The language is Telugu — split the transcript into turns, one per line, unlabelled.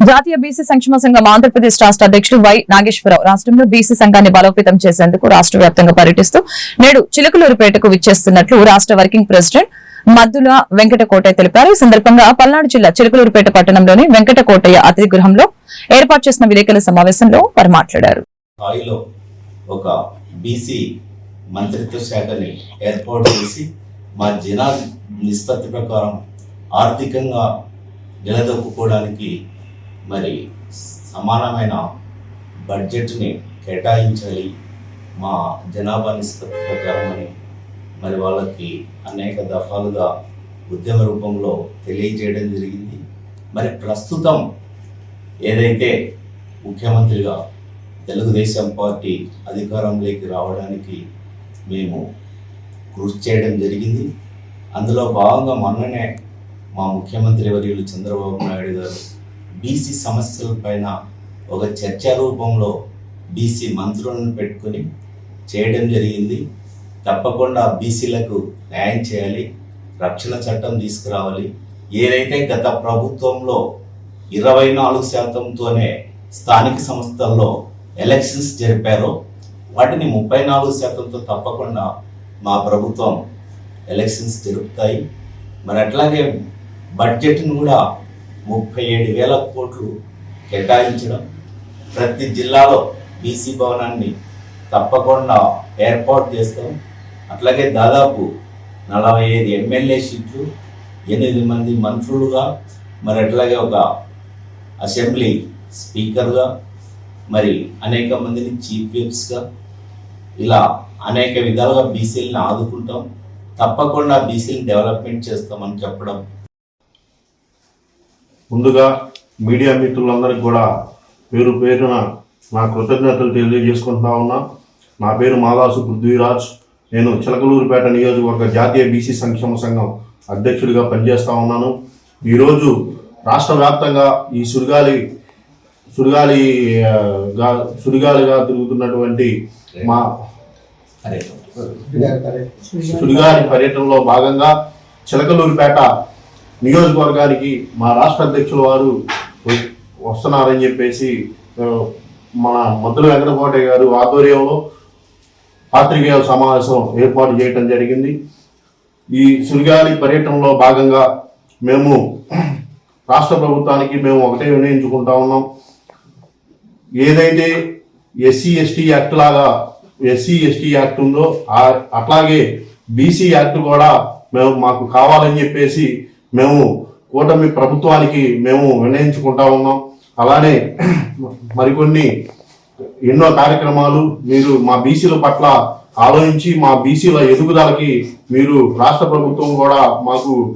జాతీయ బీసీ సంక్షేమ సంఘం ఆంధ్రప్రదేశ్ రాష్ట్ర అధ్యక్షుడు వై నాగేశ్వరరావు రాష్ట్రంలో బీసీ సంఘాన్ని బలోపేతం చేసేందుకు రాష్ట్ర వ్యాప్తంగా పర్యటిస్తూ నేడు చిలకలూరుపేటకు విచ్చేస్తున్నట్లు రాష్ట్ర వర్కింగ్ ప్రెసిడెంట్ మద్దుల వెంకటకోటయ్య తెలిపారు. ఈ సందర్భంగా పల్నాడు జిల్లా చిలకలూరుపేట పట్టణంలోని వెంకటకోటయ్య అతిథి గృహంలో ఏర్పాటు చేసిన విలేకరుల సమావేశంలో వారు మాట్లాడారు.
ఒక బీసీ మంత్రిత్వ శాఖని ఏర్పాటు చేసి మా జనాభా నిష్పత్తి ప్రకారం ఆర్థికంగా నిలదొక్కుకోవడానికి మరి సమానమైన బడ్జెట్ని కేటాయించాలి మా జనాభా నిష్పత్తి ప్రకారం అని మరి వాళ్ళకి అనేక దఫాలుగా ఉద్యమ రూపంలో తెలియజేయడం జరిగింది. మరి ప్రస్తుతం ఏదైతే ముఖ్యమంత్రిగా తెలుగుదేశం పార్టీ అధికారంలోకి రావడానికి మేము కృషి చేయడం జరిగింది. అందులో భాగంగా మొన్ననే మా ముఖ్యమంత్రి వర్యులు చంద్రబాబు నాయుడు గారు బీసీ సమస్యల పైన ఒక చర్చా రూపంలో బీసీ మంత్రులను పెట్టుకొని చేయడం జరిగింది. తప్పకుండా బీసీలకు న్యాయం చేయాలి, రక్షణ చట్టం తీసుకురావాలి. ఏదైతే గత ప్రభుత్వంలో 24%తోనే స్థానిక సంస్థల్లో ఎలక్షన్స్ జరిపారో వాటిని 34%తో తప్పకుండా మా ప్రభుత్వం ఎలక్షన్స్ జరుపుతాయి. మరి అట్లాగే బడ్జెట్ను కూడా 37,000 కోట్లు కేటాయించడం, ప్రతి జిల్లాలో బీసీ భవనాన్ని తప్పకుండా ఏర్పాటు చేస్తాం. అట్లాగే దాదాపు 45 ఎమ్మెల్యే సీట్లు, 8 మంది మంత్రులుగా, మరి అట్లాగే ఒక అసెంబ్లీ స్పీకర్గా, మరి అనేక మందిని చీఫ్ విప్స్గా, ఇలా అనేక విధాలుగా బీసీలను ఆదుకుంటాం. తప్పకుండా బీసీలను డెవలప్మెంట్ చేస్తామని చెప్పడం.
ముందుగా మీడియా మిత్రులందరికీ కూడా పేరు పేరున నా కృతజ్ఞతలు తెలియజేసుకుంటా ఉన్నా. నా పేరు మాదాసు పృథ్వీరాజ్. నేను చిలకలూరుపేట నియోజకవర్గ జాతీయ బీసీ సంక్షేమ సంఘం అధ్యక్షుడిగా పనిచేస్తూ ఉన్నాను. ఈరోజు రాష్ట్ర వ్యాప్తంగా ఈ సుడిగాలిగా తిరుగుతున్నటువంటి మా సుడిగాలి పర్యటనలో భాగంగా చిలకలూరుపేట నియోజకవర్గానికి మా రాష్ట్ర అధ్యక్షుల వారు వస్తున్నారని చెప్పేసి మన మద్దుల వెంకటకోటయ్య గారు ఆధ్వర్యంలో పాత్రికేయుల సమావేశం ఏర్పాటు చేయడం జరిగింది. ఈ సుడిగాలి పర్యటనలో భాగంగా మేము రాష్ట్ర ప్రభుత్వానికి మేము ఒకటే వినియోగించుకుంటా ఉన్నాం. ఏదైతే ఎస్సీ ఎస్టీ యాక్ట్ ఉందో అట్లాగే బీసీ యాక్ట్ కూడా మాకు కావాలని చెప్పేసి మేము కూటమి ప్రభుత్వానికి మేము వినియోగించుకుంటా ఉన్నాం. అలానే మరికొన్ని ఎన్నో కార్యక్రమాలు మీరు మా బీసీల పట్ల ఆలోచించి మా బీసీల ఎదుగుదలకి మీరు రాష్ట్ర ప్రభుత్వం కూడా మాకు